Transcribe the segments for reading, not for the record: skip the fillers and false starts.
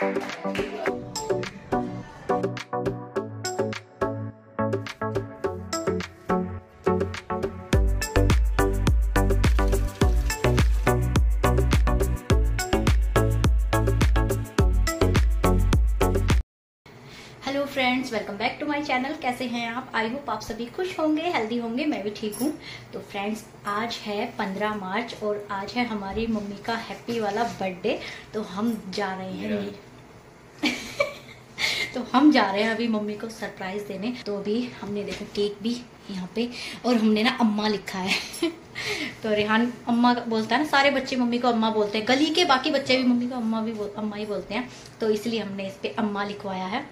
Hello friends, welcome back to my channel. कैसे हैं आप? आई होप आप सभी खुश होंगे, हेल्दी होंगे। मैं भी ठीक हूँ। तो फ्रेंड्स, आज है 15 मार्च और आज है हमारी मम्मी का हैप्पी वाला बर्थडे। तो हम जा रहे हैं तो हम जा रहे हैं अभी मम्मी को सरप्राइज देने। तो अभी हमने देखो केक भी यहाँ पे, और हमने ना अम्मा लिखा है तो रेहान अम्मा बोलता है ना, सारे बच्चे मम्मी को अम्मा बोलते हैं, गली के बाकी बच्चे भी मम्मी को अम्मा ही बोलते हैं। तो इसलिए हमने इस पे अम्मा लिखवाया है।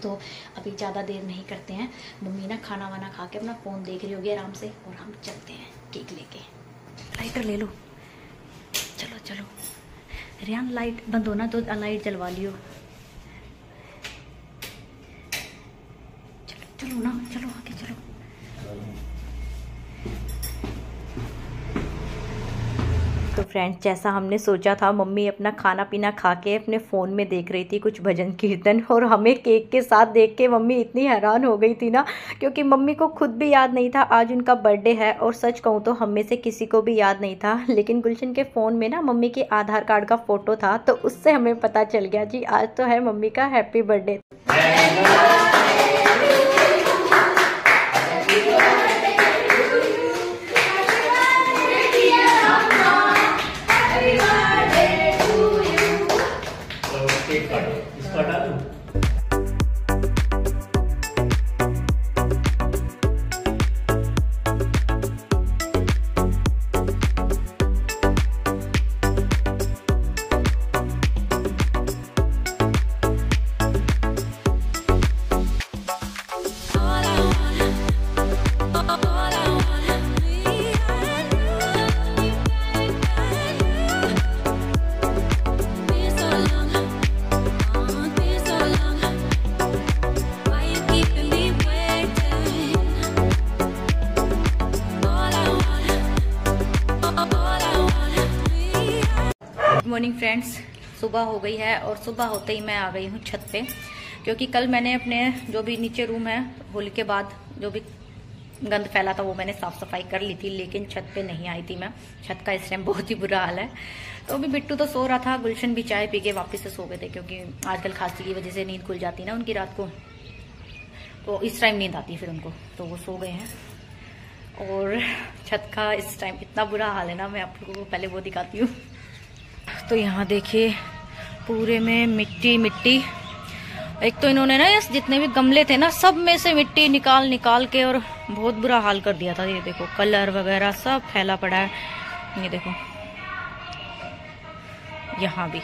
तो अभी ज़्यादा देर नहीं करते हैं। मम्मी ना खाना वाना खा के अपना फ़ोन देख रही होगी आराम से, और हम चलते हैं केक लेके। लाइटर ले लो, चलो चलो। रेहान लाइट बंद होना तो लाइट जलवा लियो। चलो चलो ना, चलो आगे चलो। तो फ्रेंड्स, जैसा हमने सोचा था, मम्मी अपना खाना पीना खा के अपने फ़ोन में देख रही थी कुछ भजन कीर्तन, और हमें केक के साथ देख के मम्मी इतनी हैरान हो गई थी ना, क्योंकि मम्मी को खुद भी याद नहीं था आज उनका बर्थडे है। और सच कहूँ तो हम में से किसी को भी याद नहीं था, लेकिन गुलशन के फ़ोन में ना मम्मी के आधार कार्ड का फ़ोटो था, तो उससे हमें पता चल गया जी आज तो है मम्मी का हैप्पी बर्थडे। मॉर्निंग फ्रेंड्स, सुबह हो गई है और सुबह होते ही मैं आ गई हूँ छत पे, क्योंकि कल मैंने अपने जो भी नीचे रूम है होली के बाद जो भी गंद फैला था वो मैंने साफ सफाई कर ली थी, लेकिन छत पे नहीं आई थी मैं। छत का इस टाइम बहुत ही बुरा हाल है। तो अभी बिट्टू तो सो रहा था, गुलशन भी चाय पी के वापस से सो गए थे, क्योंकि आजकल खांसी की वजह से नींद खुल जाती ना उनकी रात को, तो इस टाइम नींद आती फिर उनको, तो वो सो गए हैं। और छत का इस टाइम इतना बुरा हाल है ना, मैं आप लोगों को पहले वो दिखाती हूँ। तो यहाँ देखिए पूरे में मिट्टी मिट्टी। एक तो इन्होंने ना जितने भी गमले थे ना, सब में से मिट्टी निकाल निकाल के और बहुत बुरा हाल कर दिया था। ये देखो कलर वगैरह सब फैला पड़ा है। ये देखो यहाँ भी।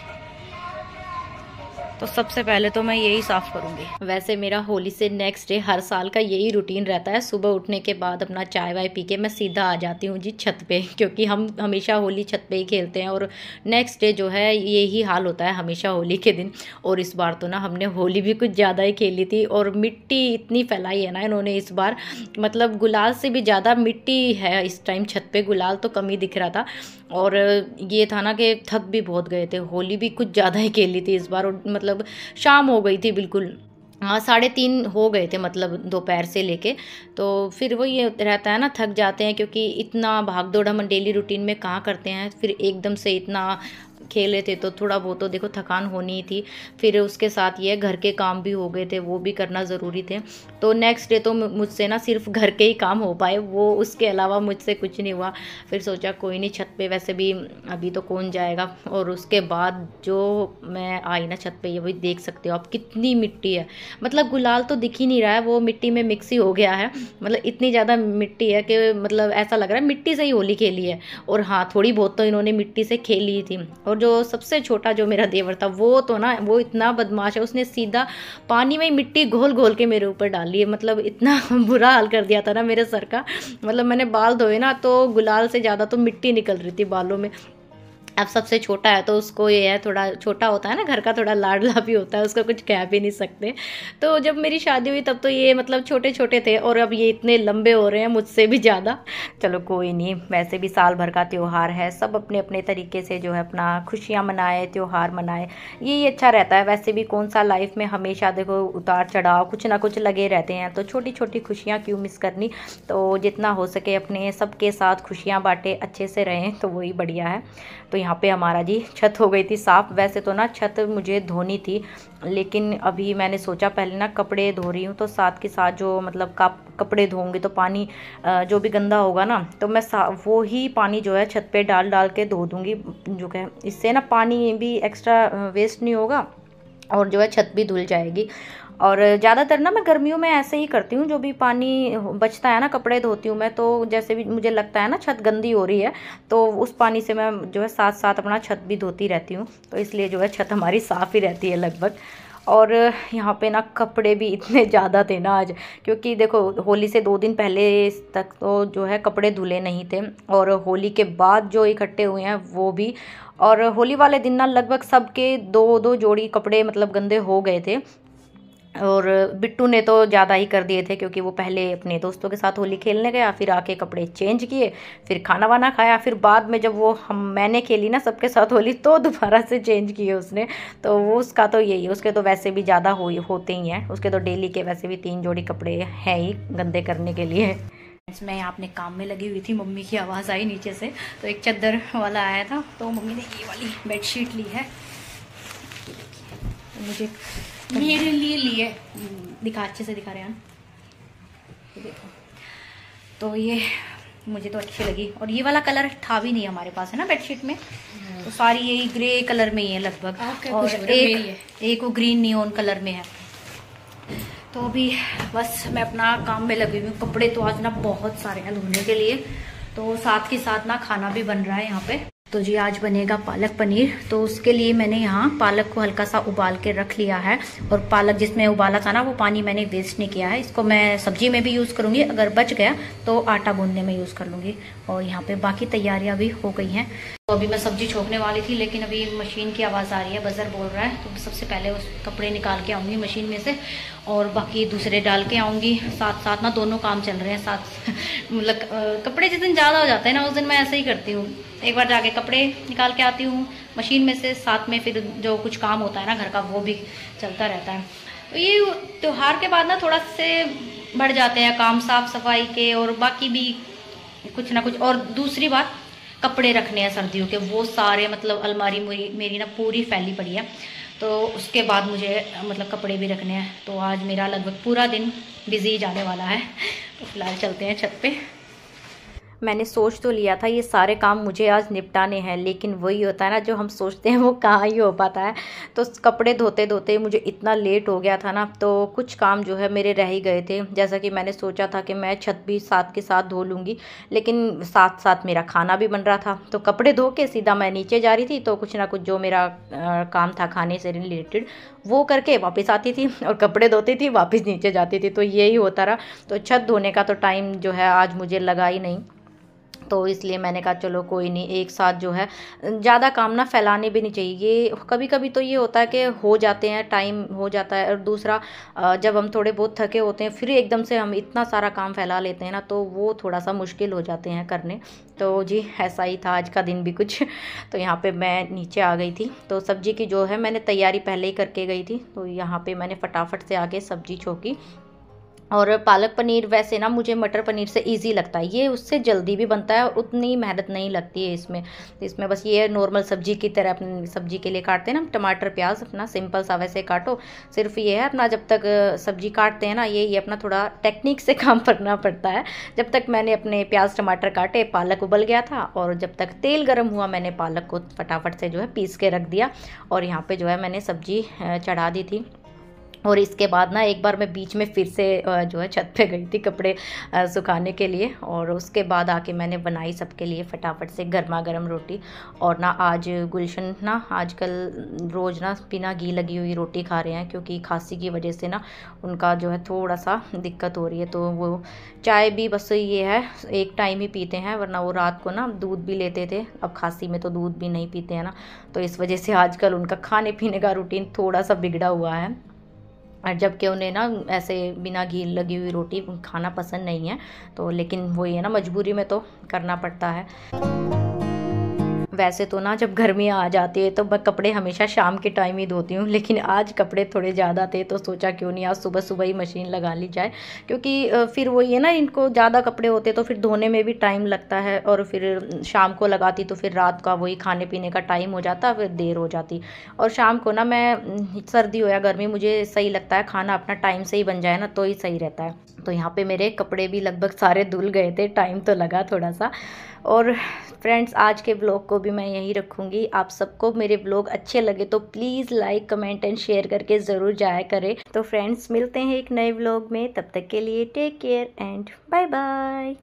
तो सबसे पहले तो मैं यही साफ करूंगी। वैसे मेरा होली से नेक्स्ट डे हर साल का यही रूटीन रहता है, सुबह उठने के बाद अपना चाय वाय पी के मैं सीधा आ जाती हूँ जी छत पे, क्योंकि हम हमेशा होली छत पे ही खेलते हैं। और नेक्स्ट डे जो है यही हाल होता है हमेशा होली के दिन। और इस बार तो ना हमने होली भी कुछ ज़्यादा ही खेली थी, और मिट्टी इतनी फैलाई है ना इन्होंने इस बार, मतलब गुलाल से भी ज़्यादा मिट्टी है इस टाइम छत पे। गुलाल तो कम ही दिख रहा था, और ये था ना कि थक भी बहुत गए थे। होली भी कुछ ज़्यादा ही खेली थी इस बार, और मतलब शाम हो गई थी बिल्कुल। हाँ 3:30 हो गए थे, मतलब दोपहर से लेके। तो फिर वो ये रहता है ना, थक जाते हैं, क्योंकि इतना भाग दौड़ हम डेली रूटीन में कहाँ करते हैं। फिर एकदम से इतना खेले थे तो थोड़ा बहुत तो देखो थकान होनी ही थी। फिर उसके साथ ये घर के काम भी हो गए थे, वो भी करना ज़रूरी थे। तो नेक्स्ट डे तो मुझसे ना सिर्फ घर के ही काम हो पाए, वो उसके अलावा मुझसे कुछ नहीं हुआ। फिर सोचा कोई नहीं, छत पे वैसे भी अभी तो कौन जाएगा। और उसके बाद जो मैं आई ना छत पे, ये वही देख सकते हो आप कितनी मिट्टी है। मतलब गुलाल तो दिख ही नहीं रहा है, वो मिट्टी में मिक्स ही हो गया है। मतलब इतनी ज़्यादा मिट्टी है कि मतलब ऐसा लग रहा है मिट्टी से ही होली खेली है। और हाँ थोड़ी बहुत तो इन्होंने मिट्टी से खेली थी। और जो सबसे छोटा जो मेरा देवर था, वो तो ना वो इतना बदमाश है, उसने सीधा पानी में मिट्टी घोल घोल के मेरे ऊपर डाली है। मतलब इतना बुरा हाल कर दिया था ना मेरे सर का। मतलब मैंने बाल धोए ना, तो गुलाल से ज़्यादा तो मिट्टी निकल रही थी बालों में। अब सबसे छोटा है तो उसको ये है, थोड़ा छोटा होता है ना घर का, थोड़ा लाडला भी होता है, उसको कुछ कह भी नहीं सकते। तो जब मेरी शादी हुई तब तो ये मतलब छोटे छोटे थे, और अब ये इतने लंबे हो रहे हैं मुझसे भी ज़्यादा। चलो कोई नहीं, वैसे भी साल भर का त्यौहार है, सब अपने अपने तरीके से जो है अपना खुशियाँ मनाए, त्यौहार मनाए, यही अच्छा रहता है। वैसे भी कौन सा लाइफ में हमेशा देखो उतार चढ़ाव कुछ ना कुछ लगे रहते हैं, तो छोटी छोटी खुशियाँ क्यों मिस करनी। तो जितना हो सके अपने सबके साथ खुशियाँ बांटे, अच्छे से रहें, तो वही बढ़िया है। तो यहाँ पे हमारा जी छत हो गई थी साफ़। वैसे तो ना छत मुझे धोनी थी, लेकिन अभी मैंने सोचा पहले ना कपड़े धो रही हूँ तो साथ के साथ जो मतलब कपड़े धोऊंगी तो पानी जो भी गंदा होगा ना, तो मैं वो ही पानी जो है छत पे डाल डाल के धो दूँगी। जो है इससे ना पानी भी एक्स्ट्रा वेस्ट नहीं होगा, और जो है छत भी धुल जाएगी। और ज़्यादातर ना मैं गर्मियों में ऐसे ही करती हूँ, जो भी पानी बचता है ना कपड़े धोती हूँ मैं, तो जैसे भी मुझे लगता है ना छत गंदी हो रही है, तो उस पानी से मैं जो है साथ साथ अपना छत भी धोती रहती हूँ। तो इसलिए जो है छत हमारी साफ़ ही रहती है लगभग। और यहाँ पे ना कपड़े भी इतने ज़्यादा थे ना आज, क्योंकि देखो होली से 2 दिन पहले तक तो जो है कपड़े धुले नहीं थे, और होली के बाद जो इकट्ठे हुए हैं वो भी। और होली वाले दिन ना लगभग सबके 2-2 जोड़ी कपड़े मतलब गंदे हो गए थे। और बिट्टू ने तो ज़्यादा ही कर दिए थे, क्योंकि वो पहले अपने दोस्तों के साथ होली खेलने गया, फिर आके कपड़े चेंज किए, फिर खाना वाना खाया, फिर बाद में जब वो मैंने खेली ना सबके साथ होली, तो दोबारा से चेंज किए उसने। तो वो उसका तो यही है, उसके तो वैसे भी ज़्यादा होते ही हैं, उसके तो डेली के वैसे भी 3 जोड़ी कपड़े हैं ही गंदे करने के लिए। मैं यहाँ अपने काम में लगी हुई थी, मम्मी की आवाज़ आई नीचे से, तो एक चादर वाला आया था, तो मम्मी ने ये वाली बेडशीट ली है, मुझे मेरे लिए लिए, दिखा अच्छे से दिखा रहे हैं, तो देखो। तो ये मुझे तो अच्छी लगी, और ये वाला कलर था भी नहीं हमारे पास है ना बेडशीट में, तो सारी यही ग्रे कलर में ही है लगभग, और एक वो ग्रीन नियॉन कलर में है। तो अभी बस मैं अपना काम में लगी हुई हूँ। कपड़े तो आज ना बहुत सारे हैं धोने के लिए, तो साथ के साथ ना खाना भी बन रहा है यहाँ पे। तो जी आज बनेगा पालक पनीर, तो उसके लिए मैंने यहाँ पालक को हल्का सा उबाल के रख लिया है, और पालक जिसमें उबाला था ना वो पानी मैंने वेस्ट नहीं किया है, इसको मैं सब्जी में भी यूज़ करूँगी, अगर बच गया तो आटा गूंदने में यूज़ कर लूँगी। और यहाँ पे बाकी तैयारियाँ भी हो गई हैं। तो अभी मैं सब्जी छोंकने वाली थी, लेकिन अभी मशीन की आवाज़ आ रही है, बजर बोल रहा है, तो सबसे पहले उस कपड़े निकाल के आऊँगी मशीन में से, और बाकी दूसरे डाल के आऊँगी। साथ साथ ना दोनों काम चल रहे हैं साथ। मतलब कपड़े जिस दिन ज़्यादा हो जाते हैं ना, उस दिन मैं ऐसे ही करती हूँ, एक बार जाके कपड़े निकाल के आती हूँ मशीन में से, साथ में फिर जो कुछ काम होता है ना घर का वो भी चलता रहता है। तो ये त्योहार के बाद ना थोड़ा से बढ़ जाते हैं काम साफ सफाई के, और बाकी भी कुछ ना कुछ। और दूसरी बात, कपड़े रखने हैं सर्दियों के, वो सारे मतलब अलमारी मेरी ना पूरी फैली पड़ी है, तो उसके बाद मुझे मतलब कपड़े भी रखने हैं। तो आज मेरा लगभग पूरा दिन बिजी जाने वाला है। तो फिलहाल चलते हैं छत पे। मैंने सोच तो लिया था ये सारे काम मुझे आज निपटाने हैं, लेकिन वही होता है ना जो हम सोचते हैं वो कहाँ ही हो पाता है। तो कपड़े धोते धोते मुझे इतना लेट हो गया था ना, तो कुछ काम जो है मेरे रह ही गए थे। जैसा कि मैंने सोचा था कि मैं छत भी साथ के साथ धो लूँगी, लेकिन साथ साथ मेरा खाना भी बन रहा था, तो कपड़े धो के सीधा मैं नीचे जा रही थी, तो कुछ ना कुछ जो मेरा काम था खाने से रिलेटेड वो करके वापस आती थी, और कपड़े धोती थी वापस नीचे जाती थी, तो यही होता रहा। तो छत धोने का तो टाइम जो है आज मुझे लगा ही नहीं, तो इसलिए मैंने कहा चलो कोई नहीं, एक साथ जो है ज़्यादा काम ना फैलाने भी नहीं चाहिए। ये कभी कभी तो ये होता है कि हो जाते हैं, टाइम हो जाता है, और दूसरा जब हम थोड़े बहुत थके होते हैं फिर एकदम से हम इतना सारा काम फैला लेते हैं ना, तो वो थोड़ा सा मुश्किल हो जाते हैं करने। तो जी ऐसा ही था आज का दिन भी कुछ। तो यहाँ पे मैं नीचे आ गई थी, तो सब्ज़ी की जो है मैंने तैयारी पहले ही करके गई थी, तो यहाँ पे मैंने फटाफट से आके सब्ज़ी छोंकी। और पालक पनीर वैसे ना मुझे मटर पनीर से इजी लगता है, ये उससे जल्दी भी बनता है और उतनी मेहनत नहीं लगती है इसमें बस ये नॉर्मल सब्जी की तरह अपनी सब्जी के लिए काटते हैं ना, टमाटर प्याज अपना सिंपल सा वैसे काटो। सिर्फ ये है अपना जब तक सब्जी काटते हैं ना, ये अपना थोड़ा टेक्निक से काम करना पड़ता है। जब तक मैंने अपने प्याज टमाटर काटे, पालक उबल गया था, और जब तक तेल गर्म हुआ मैंने पालक को फटाफट से जो है पीस के रख दिया, और यहाँ पर जो है मैंने सब्जी चढ़ा दी थी। और इसके बाद ना एक बार मैं बीच में फिर से जो है छत पे गई थी कपड़े सुखाने के लिए, और उसके बाद आके मैंने बनाई सबके लिए फटाफट से गर्मा गर्म रोटी। और ना आज गुलशन ना आजकल रोज़ ना बिना घी लगी हुई रोटी खा रहे हैं, क्योंकि खांसी की वजह से ना उनका जो है थोड़ा सा दिक्कत हो रही है। तो वो चाय भी बस ये है एक टाइम ही पीते हैं, वरना वो रात को ना दूध भी लेते थे। अब खांसी में तो दूध भी नहीं पीते हैं ना, तो इस वजह से आजकल उनका खाने पीने का रूटीन थोड़ा सा बिगड़ा हुआ है। और जबकि उन्हें ना ऐसे बिना घी लगी हुई रोटी खाना पसंद नहीं है, तो लेकिन वही है ना, मजबूरी में तो करना पड़ता है। वैसे तो ना जब गर्मियाँ आ जाती है तो मैं कपड़े हमेशा शाम के टाइम ही धोती हूँ, लेकिन आज कपड़े थोड़े ज़्यादा थे तो सोचा क्यों नहीं आज सुबह सुबह ही मशीन लगा ली जाए, क्योंकि फिर वही है ना, इनको ज़्यादा कपड़े होते तो फिर धोने में भी टाइम लगता है, और फिर शाम को लगाती तो फिर रात का वही खाने पीने का टाइम हो जाता, फिर देर हो जाती। और शाम को ना मैं सर्दी हो या गर्मी, मुझे सही लगता है खाना अपना टाइम से ही बन जाए ना तो ही सही रहता है। तो यहाँ पे मेरे कपड़े भी लगभग सारे धुल गए थे, टाइम तो लगा थोड़ा सा। और फ्रेंड्स, आज के ब्लॉग को भी मैं यहीं रखूँगी। आप सबको मेरे ब्लॉग अच्छे लगे तो please like comment and share करके ज़रूर जाया करें। तो फ्रेंड्स, मिलते हैं एक नए ब्लॉग में, तब तक के लिए take care and bye bye.